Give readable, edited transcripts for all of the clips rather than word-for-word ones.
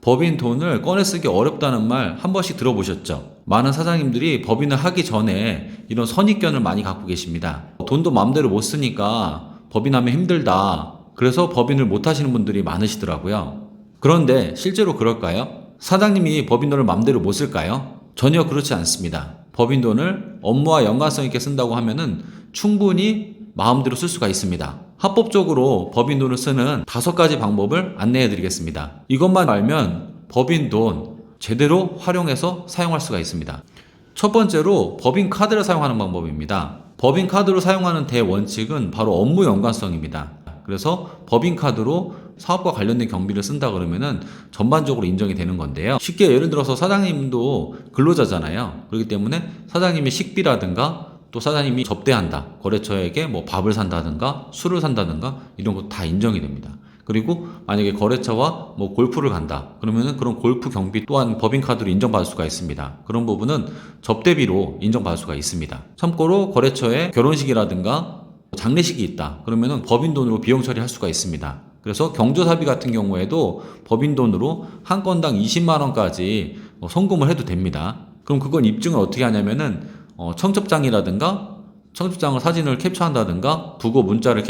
법인 돈을 꺼내 쓰기 어렵다는 말 한 번씩 들어보셨죠? 많은 사장님들이 법인을 하기 전에 이런 선입견을 많이 갖고 계십니다. 돈도 마음대로 못 쓰니까 법인하면 힘들다. 그래서 법인을 못 하시는 분들이 많으시더라고요. 그런데 실제로 그럴까요? 사장님이 법인 돈을 마음대로 못 쓸까요? 전혀 그렇지 않습니다. 법인 돈을 업무와 연관성 있게 쓴다고 하면은 충분히 마음대로 쓸 수가 있습니다. 합법적으로 법인 돈을 쓰는 5가지 방법을 안내해 드리겠습니다. 이것만 알면 법인 돈 제대로 활용해서 사용할 수가 있습니다. 첫 번째로 법인 카드를 사용하는 방법입니다. 법인 카드로 사용하는 대원칙은 바로 업무 연관성입니다. 그래서 법인 카드로 사업과 관련된 경비를 쓴다 그러면은 전반적으로 인정이 되는 건데요. 쉽게 예를 들어서 사장님도 근로자잖아요. 그렇기 때문에 사장님의 식비라든가 또 사장님이 접대한다. 거래처에게 뭐 밥을 산다든가 술을 산다든가 이런 거 다 인정이 됩니다. 그리고 만약에 거래처와 뭐 골프를 간다. 그러면은 그런 골프 경비 또한 법인카드로 인정받을 수가 있습니다. 그런 부분은 접대비로 인정받을 수가 있습니다. 참고로 거래처에 결혼식이라든가 장례식이 있다. 그러면은 법인 돈으로 비용 처리할 수가 있습니다. 그래서 경조사비 같은 경우에도 법인 돈으로 한 건당 20만 원까지 송금을 해도 됩니다. 그럼 그건 입증을 어떻게 하냐면은 청첩장이라든가 청첩장을 사진을 캡처한다든가 부고 문자를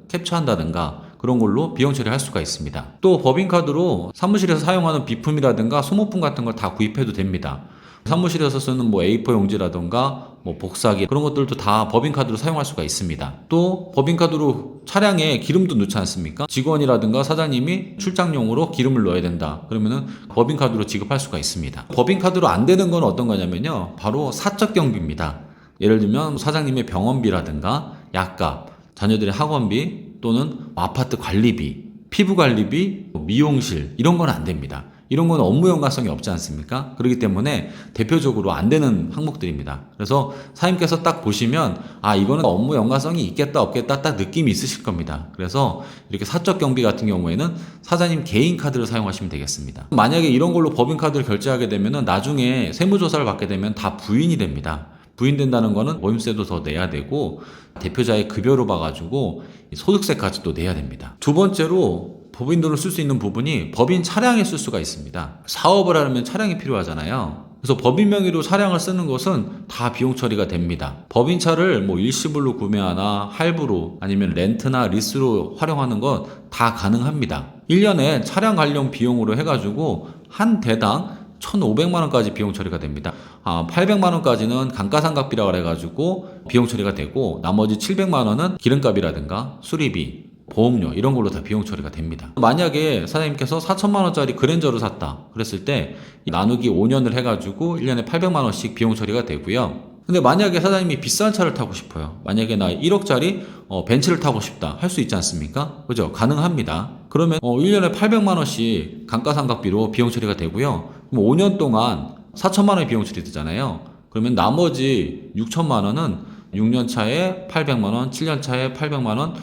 캡처한다든가 그런 걸로 비용 처리할 수가 있습니다. 또 법인카드로 사무실에서 사용하는 비품이라든가 소모품 같은 걸 다 구입해도 됩니다. 사무실에서 쓰는 뭐 A4 용지라든가 뭐 복사기 그런 것들도 다 법인카드로 사용할 수가 있습니다. 또 법인카드로 차량에 기름도 넣지 않습니까? 직원이라든가 사장님이 출장용으로 기름을 넣어야 된다. 그러면은 법인카드로 지급할 수가 있습니다. 법인카드로 안 되는 건 어떤 거냐면요. 바로 사적 경비입니다. 예를 들면 사장님의 병원비라든가 약값, 자녀들의 학원비 또는 아파트 관리비, 피부 관리비, 미용실 이런 건 안 됩니다. 이런 건 업무 연관성이 없지 않습니까? 그렇기 때문에 대표적으로 안 되는 항목들입니다. 그래서 사장님께서 딱 보시면 이거는 업무 연관성이 있겠다 없겠다 딱 느낌이 있으실 겁니다. 그래서 이렇게 사적 경비 같은 경우에는 사장님 개인 카드를 사용하시면 되겠습니다. 만약에 이런 걸로 법인 카드를 결제하게 되면 나중에 세무조사를 받게 되면 다 부인이 됩니다. 부인된다는 거는 모임세도 더 내야 되고 대표자의 급여로 봐가지고 소득세까지 또 내야 됩니다. 두 번째로 법인 돈을 쓸 수 있는 부분이 법인 차량에 쓸 수가 있습니다. 사업을 하려면 차량이 필요하잖아요. 그래서 법인 명의로 차량을 쓰는 것은 다 비용 처리가 됩니다. 법인차를 뭐 일시불로 구매하나 할부로 아니면 렌트나 리스로 활용하는 건 다 가능합니다. 1년에 차량 관련 비용으로 해가지고 한 대당 1,500만 원까지 비용 처리가 됩니다. 800만 원까지는 감가상각비라고 해가지고 비용 처리가 되고 나머지 700만 원은 기름값이라든가 수리비, 보험료 이런 걸로 다 비용 처리가 됩니다. 만약에 사장님께서 4천만 원짜리 그랜저를 샀다 그랬을 때 나누기 5년을 해가지고 1년에 800만 원씩 비용 처리가 되고요. 근데 만약에 사장님이 비싼 차를 타고 싶어요. 만약에 나 1억짜리 벤츠를 타고 싶다 할 수 있지 않습니까? 그죠? 가능합니다. 그러면 1년에 800만 원씩 감가상각비로 비용 처리가 되고요. 그럼 5년 동안 4천만 원의 비용 처리 되잖아요. 그러면 나머지 6천만 원은 6년 차에 800만 원, 7년 차에 800만 원,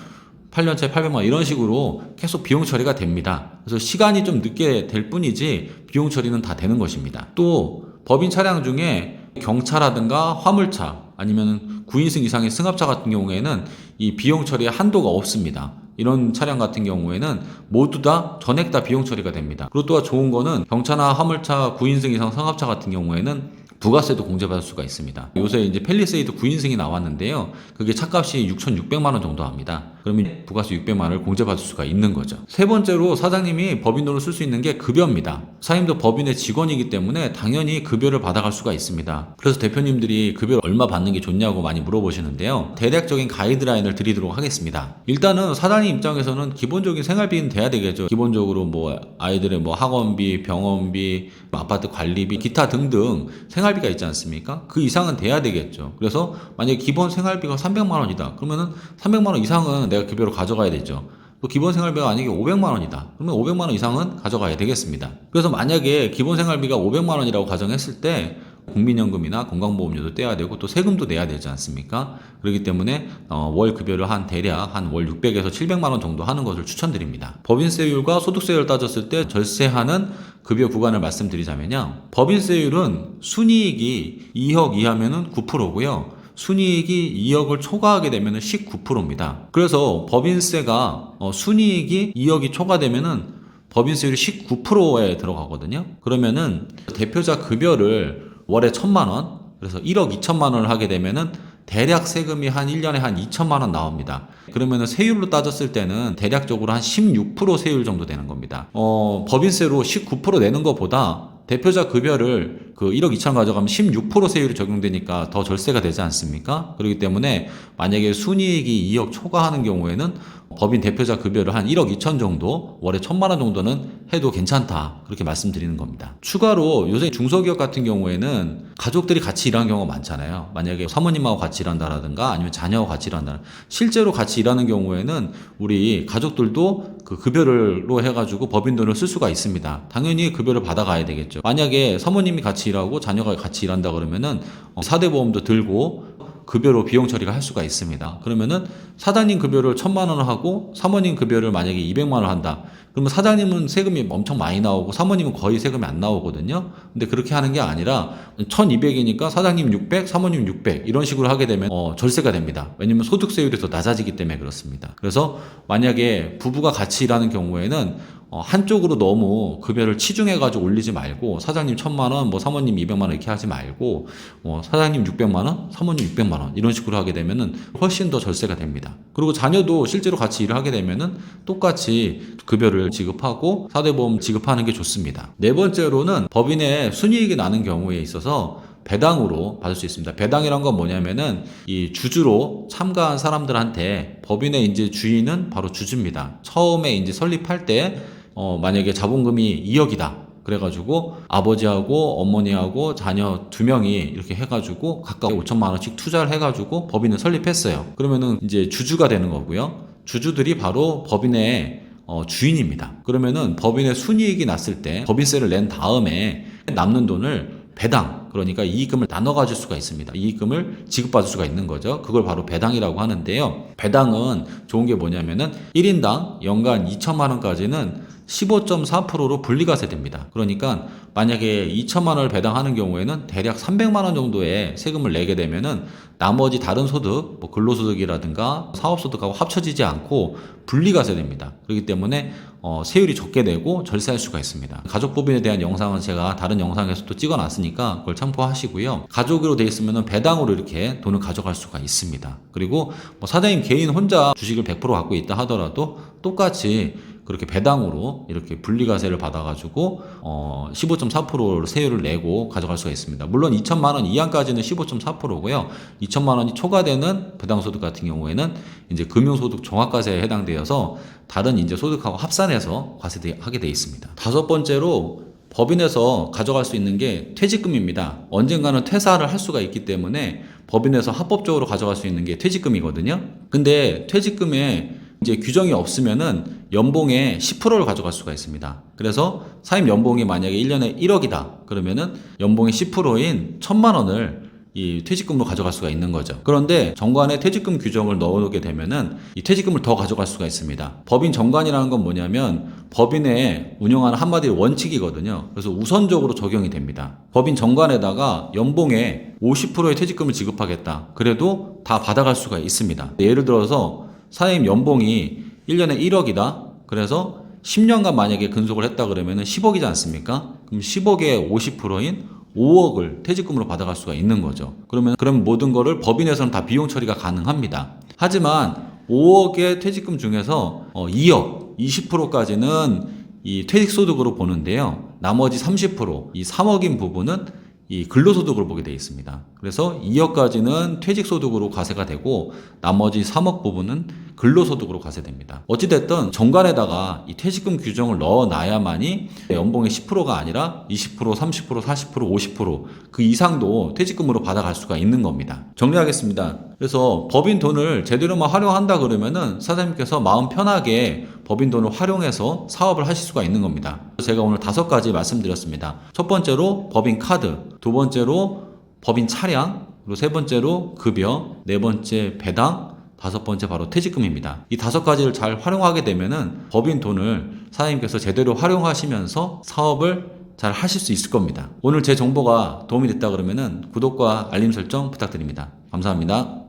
8년 차에 800만 원 이런 식으로 계속 비용 처리가 됩니다. 그래서 시간이 좀 늦게 될 뿐이지 비용 처리는 다 되는 것입니다. 또 법인 차량 중에 경차라든가 화물차 아니면 9인승 이상의 승합차 같은 경우에는 이 비용 처리에 한도가 없습니다. 이런 차량 같은 경우에는 모두 다 전액 다 비용 처리가 됩니다. 그리고 또 좋은 거는 경차나 화물차 9인승 이상 승합차 같은 경우에는 부가세도 공제받을 수가 있습니다. 요새 이제 펠리세이드 9인승이 나왔는데요. 그게 차값이 6,600만 원 정도 합니다. 그러면 부가세 600만 원을 공제받을 수가 있는 거죠. 세 번째로 사장님이 법인 돈을 쓸 수 있는 게 급여입니다. 사장님도 법인의 직원이기 때문에 당연히 급여를 받아갈 수가 있습니다. 그래서 대표님들이 급여를 얼마 받는 게 좋냐고 많이 물어보시는데요. 대략적인 가이드라인을 드리도록 하겠습니다. 일단은 사장님 입장에서는 기본적인 생활비는 돼야 되겠죠. 기본적으로 뭐 아이들의 뭐 학원비, 병원비, 아파트 관리비, 기타 등등 생활비가 있지 않습니까? 그 이상은 돼야 되겠죠. 그래서 만약에 기본 생활비가 300만 원이다. 그러면은 300만 원 이상은 내가 급여로 가져가야 되죠. 또 기본 생활비가 만약에 500만 원이다. 그러면 500만 원 이상은 가져가야 되겠습니다. 그래서 만약에 기본 생활비가 500만 원이라고 가정했을 때 국민연금이나 건강보험료도 떼야 되고 또 세금도 내야 되지 않습니까? 그렇기 때문에 월 급여를 대략 한 월 600에서 700만 원 정도 하는 것을 추천드립니다. 법인세율과 소득세율을 따졌을 때 절세하는 급여 구간을 말씀드리자면요. 법인세율은 순이익이 2억 이하면은 9%고요. 순이익이 2억을 초과하게 되면 19%입니다. 그래서 법인세가 순이익이 2억이 초과되면은 법인세율이 19%에 들어가거든요. 그러면은 대표자 급여를 월에 1,000만 원, 그래서 1억 2천만 원을 하게 되면은 대략 세금이 한 1년에 한 2천만 원 나옵니다. 그러면은 세율로 따졌을 때는 대략적으로 한 16% 세율 정도 되는 겁니다. 법인세로 19% 내는 것보다 대표자 급여를 그 1억 2천 가져가면 16% 세율이 적용되니까 더 절세가 되지 않습니까? 그렇기 때문에 만약에 순이익이 2억 초과하는 경우에는 법인 대표자 급여를 한 1억 2천 정도, 월에 1,000만 원 정도는 해도 괜찮다. 그렇게 말씀드리는 겁니다. 추가로 요새 중소기업 같은 경우에는 가족들이 같이 일하는 경우가 많잖아요. 만약에 사모님하고 같이 일한다라든가 아니면 자녀하고 같이 일한다. 실제로 같이 일하는 경우에는 우리 가족들도 그 급여로 해가지고 법인 돈을 쓸 수가 있습니다. 당연히 급여를 받아가야 되겠죠. 만약에 사모님이 같이 일하고 자녀가 같이 일한다 그러면은 4대 보험도 들고 급여로 비용 처리가 할 수가 있습니다. 그러면은 사장님 급여를 1,000만 원을 하고 사모님 급여를 만약에 200만 원을 한다. 그러면 사장님은 세금이 엄청 많이 나오고 사모님은 거의 세금이 안 나오거든요. 근데 그렇게 하는 게 아니라 1,200이니까 사장님 600, 사모님 600 이런 식으로 하게 되면 절세가 됩니다. 왜냐면 소득세율이 더 낮아지기 때문에 그렇습니다. 그래서 만약에 부부가 같이 일하는 경우에는 한쪽으로 너무 급여를 치중해가지고 올리지 말고 사장님 1,000만 원, 뭐 사모님 200만 원 이렇게 하지 말고 사장님 600만 원, 사모님 600만 원 이런 식으로 하게 되면은 훨씬 더 절세가 됩니다. 그리고 자녀도 실제로 같이 일을 하게 되면은 똑같이 급여를 지급하고 4대 보험 지급하는 게 좋습니다. 네 번째로는 법인의 순이익이 나는 경우에 있어서 배당으로 받을 수 있습니다. 배당이란 건 뭐냐면은 이 주주로 참가한 사람들한테 법인의 이제 주인은 바로 주주입니다. 처음에 이제 설립할 때 만약에 자본금이 2억이다. 그래가지고 아버지하고 어머니하고 자녀 2명이 이렇게 해가지고 각각 5천만 원씩 투자를 해가지고 법인을 설립했어요. 그러면은 이제 주주가 되는 거고요. 주주들이 바로 법인의 주인입니다. 그러면은 법인의 순이익이 났을 때 법인세를 낸 다음에 남는 돈을 배당, 그러니까 이익금을 나눠 가질 수가 있습니다. 이익금을 지급받을 수가 있는 거죠. 그걸 바로 배당이라고 하는데요. 배당은 좋은 게 뭐냐면은 1인당 연간 2천만 원까지는 15.4%로 분리과세 됩니다. 그러니까 만약에 2천만 원을 배당하는 경우에는 대략 300만 원 정도의 세금을 내게 되면은 나머지 다른 소득, 뭐 근로소득이라든가 사업소득하고 합쳐지지 않고 분리과세 됩니다. 그렇기 때문에 세율이 적게 내고 절세할 수가 있습니다. 가족법인에 대한 영상은 제가 다른 영상에서도 찍어놨으니까 그걸 참고하시고요. 가족으로 되어 있으면 배당으로 이렇게 돈을 가져갈 수가 있습니다. 그리고 뭐 사장님 개인 혼자 주식을 100% 갖고 있다 하더라도 똑같이 그렇게 배당으로 이렇게 분리과세를 받아가지고 15.4%로 세율을 내고 가져갈 수가 있습니다. 물론 2천만 원 이하까지는 15.4%고요. 2천만 원이 초과되는 배당소득 같은 경우에는 이제 금융소득 종합과세에 해당되어서 다른 이제 소득하고 합산해서 과세하게 돼 있습니다. 다섯 번째로 법인에서 가져갈 수 있는 게 퇴직금입니다. 언젠가는 퇴사를 할 수가 있기 때문에 법인에서 합법적으로 가져갈 수 있는 게 퇴직금이거든요. 근데 퇴직금에 이제 규정이 없으면은 연봉의 10%를 가져갈 수가 있습니다. 그래서 사임 연봉이 만약에 1년에 1억이다. 그러면은 연봉의 10%인 1,000만 원을 이 퇴직금으로 가져갈 수가 있는 거죠. 그런데 정관에 퇴직금 규정을 넣어놓게 되면은 이 퇴직금을 더 가져갈 수가 있습니다. 법인 정관이라는 건 뭐냐면 법인에 운영하는 한마디로 원칙이거든요. 그래서 우선적으로 적용이 됩니다. 법인 정관에다가 연봉의 50%의 퇴직금을 지급하겠다. 그래도 다 받아갈 수가 있습니다. 예를 들어서 사장님 연봉이 1년에 1억이다. 그래서 10년간 만약에 근속을 했다 그러면은 10억이지 않습니까? 그럼 10억의 50%인 5억을 퇴직금으로 받아갈 수가 있는 거죠. 그럼 모든 거를 법인에서는 다 비용 처리가 가능합니다. 하지만 5억의 퇴직금 중에서 2억, 20%까지는 이 퇴직소득으로 보는데요. 나머지 30%, 이 3억인 부분은 이 근로소득으로 보게 되어 있습니다. 그래서 2억까지는 퇴직소득으로 과세가 되고 나머지 3억 부분은 근로소득으로 과세됩니다. 어찌됐든 정관에다가 이 퇴직금 규정을 넣어놔야만이 연봉의 10%가 아니라 20%, 30%, 40%, 50%그 이상도 퇴직금으로 받아갈 수가 있는 겁니다. 정리하겠습니다. 그래서 법인 돈을 제대로만 활용한다 그러면은 사장님께서 마음 편하게 법인 돈을 활용해서 사업을 하실 수가 있는 겁니다. 제가 오늘 5가지 말씀드렸습니다. 첫 번째로 법인 카드, 두 번째로 법인 차량, 그리고 세 번째로 급여, 네 번째 배당, 다섯 번째 바로 퇴직금입니다. 이 5가지를 잘 활용하게 되면은 법인 돈을 사장님께서 제대로 활용하시면서 사업을 잘 하실 수 있을 겁니다. 오늘 제 정보가 도움이 됐다 그러면은 구독과 알림 설정 부탁드립니다. 감사합니다.